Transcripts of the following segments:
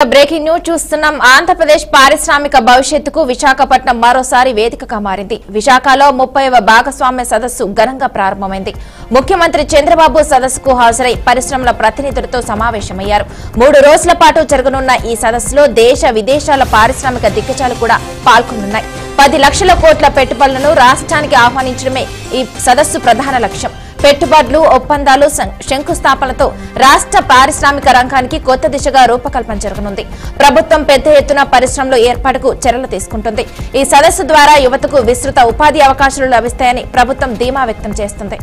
Breaking news చూస్తున్నాం. ఆంధ్రప్రదేశ్ పారిశ్రామిక భవిష్యత్తుకు విశాఖపట్నం మరోసారి వేదికగా మారింది. విశాఖలో 30వ భాగస్వామ్య సదస్సు ఘనంగా ప్రారంభమైంది. ముఖ్యమంత్రి చంద్రబాబు సదస్సుకు హాజరై పరిశ్రమల ప్రతినిధులతో సమావేశమయ్యారు. 3 రోజుల పాటు జరగనున్న ఈ సదస్సులో దేశ విదేశాల పారిశ్రామిక దిగ్గజాలు కూడా పాల్గొనున్నాయి. 10 లక్షల కోట్ల పెట్టుబడులను రాష్ట్రానికి ఆహ్వానించడమే ఈ సదస్సు ప్రధాన లక్ష్యం. పెట్టుబడులు, ఒప్పందాలు, శంకుస్థాపనలతో రాష్ట్ర పారిశ్రామిక రంగానికి కొత్త దిశగా రూపకల్పన జరగనుంది. ప్రభుత్వం పెద్ద ఎత్తున పరిశ్రమల ఏర్పాటుకు చర్యలు తీసుకుంటుంది. ఈ సదస్సు ద్వారా యువతకు విస్తృత ఉపాధి అవకాశాలు లభిస్తాయని ప్రభుత్వం ధీమా వ్యక్తం చేస్తుంది.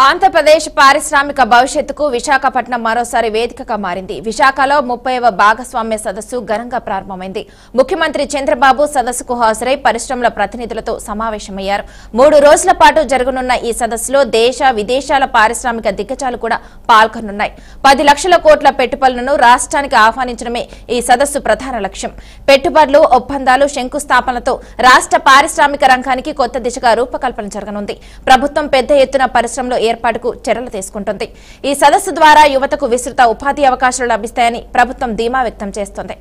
ఆంధ్రప్రదేశ్ పారిశ్రామిక భవిష్యత్తుకు విశాఖపట్నం మరోసారి వేదికగా మారింది. విశాఖలో 30వ భాగస్వామ్య సదస్సు ఘనంగా ప్రారంభమైంది. ముఖ్యమంత్రి చంద్రబాబు సదస్సుకు హాజరై పరిశ్రమల ప్రతినిధులతో సమావేశమయ్యారు. 3 రోజుల పాటు జరగనున్న ఈ సదస్సులో దేశ విదేశాల పారిశ్రామిక దిగ్గజాలు కూడా పాల్గొనున్నాయి. 10 లక్షల కోట్ల పెట్టుబడులను రాష్ట్రానికి ఆహ్వానించడమే ఈ సదస్సు ప్రధాన లక్ష్యం. పెట్టుబడులు, ఒప్పందాలు, శంకుస్థాపనలతో రాష్ట్ర పారిశ్రామిక రంగానికి కొత్త దిశగా రూపకల్పన జరగనుంది. ప్రభుత్వం పెద్ద ఎత్తున పరిశ్రమల ఏర్పాటుకు చర్యలు తీసుకుంటుంది. ఈ సదస్సు ద్వారా యువతకు విస్తృత ఉపాధి అవకాశాలు లభిస్తాయని ప్రభుత్వం ధీమా వ్యక్తం చేస్తోంది.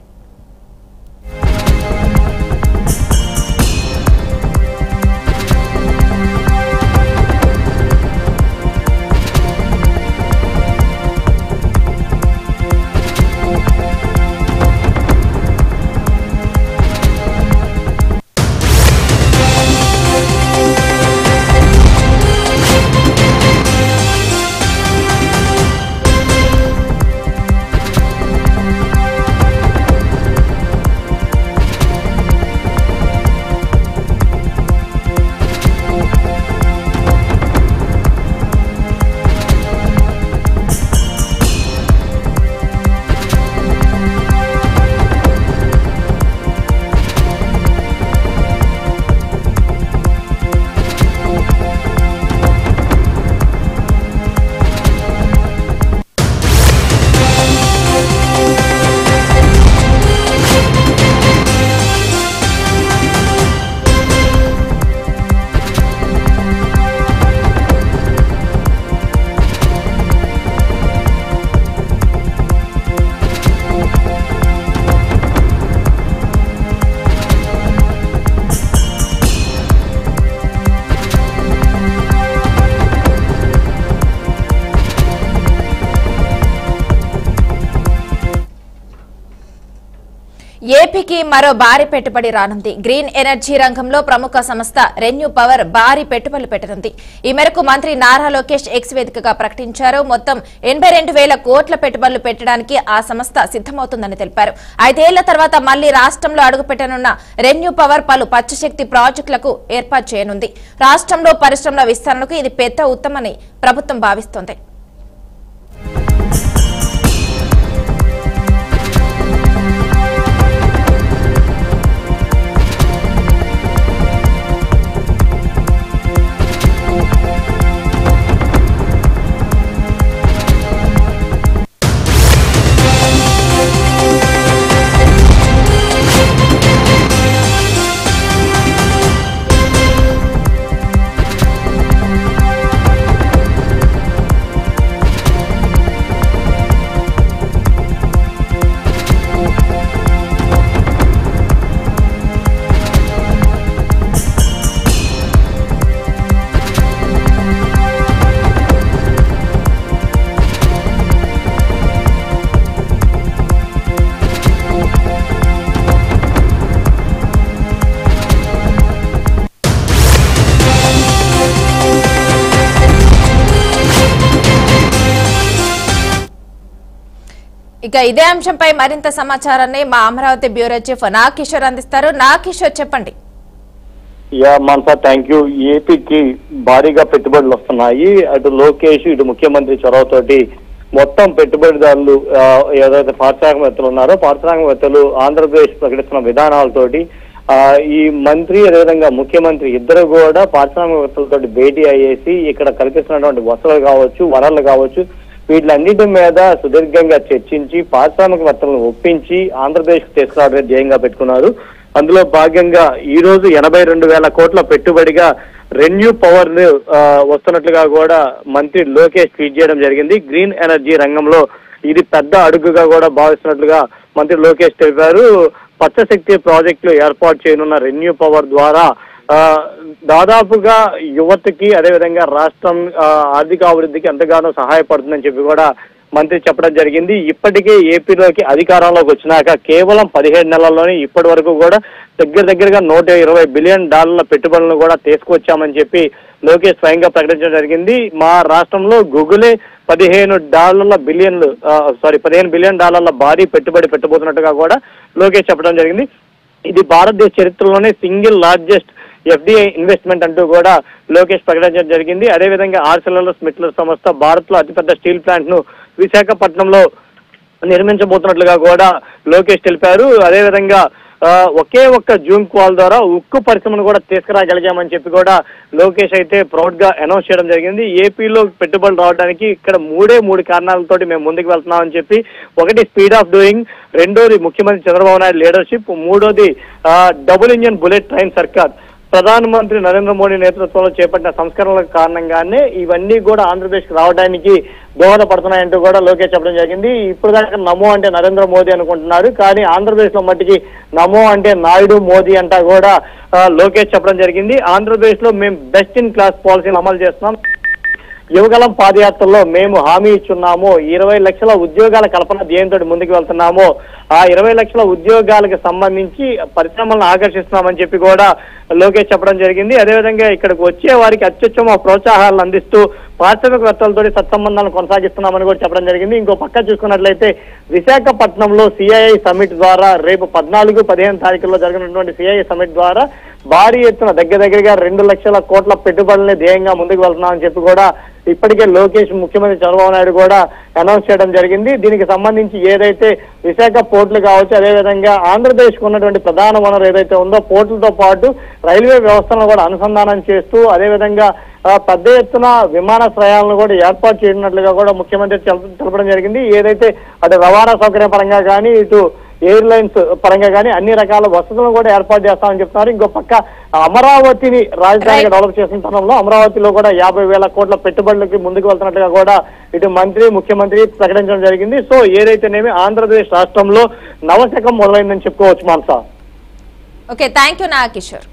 ఏపీకి మరో భారీ పెట్టుబడి రానుంది. గ్రీన్ ఎనర్జీ రంగంలో ప్రముఖ సంస్థ రెన్యూ పవర్ భారీ పెట్టుబడులు పెట్టనుంది. ఈ మేరకు మంత్రి నారా లోకేష్ ఎక్స్ వేదికగా ప్రకటించారు. మొత్తం 82,000 కోట్ల పెట్టుబడులు పెట్టడానికి ఆ సంస్థ సిద్దమవుతుందని తెలిపారు. 5 ఏళ్ల తర్వాత మళ్లీ రాష్ట్రంలో అడుగుపెట్టనున్న రెన్యూ పవర్ పలు పచ్చశక్తి ప్రాజెక్టులకు ఏర్పాటు చేయనుంది. రాష్ట్రంలో పరిశ్రమల విస్తరణకు ఇది పెద్ద ఉత్తమని ప్రభుత్వం భావిస్తోంది. ఇక ఇదే అంశంపై మరింత సమాచారాన్ని మా అమరావతి బ్యూరో చీఫ్ నాగకిషోర్ అందిస్తారు. నాగకిషోర్ చెప్పండి. మనసా థ్యాంక్ యూ. ఏపీకి భారీగా పెట్టుబడులు వస్తున్నాయి. అటు లోకేష్ ఇటు ముఖ్యమంత్రి చొరవతోటి మొత్తం పెట్టుబడిదారులు ఏదైతే పారిశ్రామికవేత్తలు ఉన్నారో పారిశ్రామికవేత్తలు ఆంధ్రప్రదేశ్ ప్రకటిస్తున్న విధానాలతోటి ఈ మంత్రి అదేవిధంగా ముఖ్యమంత్రి ఇద్దరు కూడా పారిశ్రామికవేత్తలతో భేటీ అయ్యేసి ఇక్కడ కల్పిస్తున్నటువంటి వసతులు కావచ్చు వనరులు కావచ్చు వీటిలన్నిటి మీద సుదీర్ఘంగా చర్చించి పారిశ్రామికవేత్తలను ఒప్పించి ఆంధ్రప్రదేశ్ తీసుకురావడం ధ్యేయంగా పెట్టుకున్నారు. అందులో భాగంగా ఈ రోజు 82,000 కోట్ల పెట్టుబడిగా రెన్యూ పవర్ వస్తున్నట్లుగా కూడా మంత్రి లోకేష్ ట్వీట్ చేయడం జరిగింది. గ్రీన్ ఎనర్జీ రంగంలో ఇది పెద్ద అడుగుగా కూడా భావిస్తున్నట్లుగా మంత్రి లోకేష్ తెలిపారు. పచ్చశక్తి ప్రాజెక్టులు ఏర్పాటు చేయనున్న రెన్యూ పవర్ ద్వారా దాదాపుగా యువతకి అదేవిధంగా రాష్ట్రం ఆర్థిక అభివృద్ధికి ఎంతగానో సహాయపడుతుందని చెప్పి కూడా మంత్రి చెప్పడం జరిగింది. ఇప్పటికే ఏపీలోకి అధికారంలోకి వచ్చినాక కేవలం 17 నెలల్లోనే ఇప్పటి వరకు కూడా దగ్గరగా $120 బిలియన్ పెట్టుబడులను కూడా తీసుకొచ్చామని చెప్పి లోకేష్ స్వయంగా ప్రకటించడం జరిగింది. మా రాష్ట్రంలో గూగులే $15 బిలియన్ భారీ పెట్టుబడి పెట్టబోతున్నట్టుగా కూడా లోకేష్ చెప్పడం జరిగింది. ఇది భారతదేశ చరిత్రలోనే సింగిల్ లార్జెస్ట్ ఎఫ్డిఐ ఇన్వెస్ట్మెంట్ అంటూ కూడా లోకేష్ ప్రకటించడం జరిగింది. అదేవిధంగా ArcelorMittal సంస్థ భారత్ లో అతిపెద్ద స్టీల్ ప్లాంట్ ను విశాఖపట్నంలో నిర్మించబోతున్నట్లుగా కూడా లోకేష్ తెలిపారు. అదేవిధంగా ఒకే ఒక్క జూమ్ కాల్ ద్వారా ఉక్కు పరిశ్రమను కూడా తీసుకురాగలిగామని చెప్పి కూడా లోకేష్ అయితే ప్రౌడ్ గా అనౌన్స్ చేయడం జరిగింది. ఏపీలో పెట్టుబడులు రావడానికి ఇక్కడ మూడు కారణాలతోటి మేము ముందుకు వెళ్తున్నామని చెప్పి, ఒకటి స్పీడ్ ఆఫ్ డూయింగ్, రెండోది ముఖ్యమంత్రి చంద్రబాబు నాయుడు లీడర్షిప్, మూడోది డబుల్ ఇంజిన్ బుల్లెట్ ట్రైన్ సర్కార్. ప్రధానమంత్రి నరేంద్ర మోడీ నేతృత్వంలో చేపట్టిన సంస్కరణల కారణంగానే ఇవన్నీ కూడా ఆంధ్రప్రదేశ్కి రావడానికి దోహదపడుతున్నాయంటూ కూడా లోకేష్ చెప్పడం జరిగింది. ఇప్పుడు దాకా నమో అంటే నరేంద్ర మోదీ అనుకుంటున్నారు, కానీ ఆంధ్రప్రదేశ్ లో మట్టికి నమో అంటే నాయుడు మోదీ అంటా కూడా లోకేష్ చెప్పడం జరిగింది. ఆంధ్రప్రదేశ్ లో మేము బెస్ట్ ఇన్ క్లాస్ పాలసీని అమలు చేస్తున్నాం. యువగలం పాదయాత్రలో మేము హామీ ఇచ్చున్నాము. 20 లక్షల ఉద్యోగాల కల్పన ధ్యేయంతో ముందుకు వెళ్తున్నాము. ఆ 20 లక్షల ఉద్యోగాలకు సంబంధించి పరిశ్రమలను ఆకర్షిస్తున్నామని చెప్పి కూడా లోకేష్ చెప్పడం జరిగింది. అదేవిధంగా ఇక్కడికి వచ్చే వారికి అత్యుత్తమ ప్రోత్సాహాలను అందిస్తూ పారిశ్రామికవేత్తలతో సత్సంబంధాలను కొనసాగిస్తున్నామని కూడా చెప్పడం జరిగింది. ఇంకో పక్క చూసుకున్నట్లయితే విశాఖపట్నంలో సిఐఐ సమిట్ ద్వారా రేపు 14-15 తారీఖుల్లో జరగనున్నటువంటి సిఐఐ సమిట్ ద్వారా భారీ ఎత్తున దగ్గరగా 2 లక్షల కోట్ల పెట్టుబడుల్ని ధ్యేయంగా ముందుకు వెళ్తున్నామని చెప్పి కూడా ఇప్పటికే లోకేష్ ముఖ్యమంత్రి చంద్రబాబు నాయుడు కూడా అనౌన్స్ చేయడం జరిగింది. దీనికి సంబంధించి ఏదైతే విశాఖ పోర్టులు కావచ్చు, అదేవిధంగా ఆంధ్రప్రదేశ్ కు ఉన్నటువంటి ప్రధాన వనరు ఏదైతే ఉందో పోర్టులతో పాటు రైల్వే వ్యవస్థలను కూడా అనుసంధానం చేస్తూ అదేవిధంగా పెద్ద ఎత్తున విమానాశ్రయాలను కూడా ఏర్పాటు చేయనున్నట్లుగా కూడా ముఖ్యమంత్రి తెలపడం జరిగింది. ఏదైతే అటు రవాణా సౌకర్య పరంగా కానీ ఇటు ఎయిర్లైన్స్ పరంగా కానీ అన్ని రకాల వసతులను కూడా ఏర్పాటు చేస్తామని చెప్తున్నారు. ఇంకో పక్క అమరావతిని రాజధానిగా డెవలప్ చేసిన తరంలో అమరావతిలో కూడా 50,000 కోట్ల పెట్టుబడులకి ముందుకు వెళ్తున్నట్టుగా కూడా ఇటు ముఖ్యమంత్రి ప్రకటించడం జరిగింది. సో ఏదైతేనేమి ఆంధ్రప్రదేశ్ రాష్ట్రంలో నవశకం మొదలైందని చెప్పుకోవచ్చు. Mansa. Okay, thank you Nagakishore.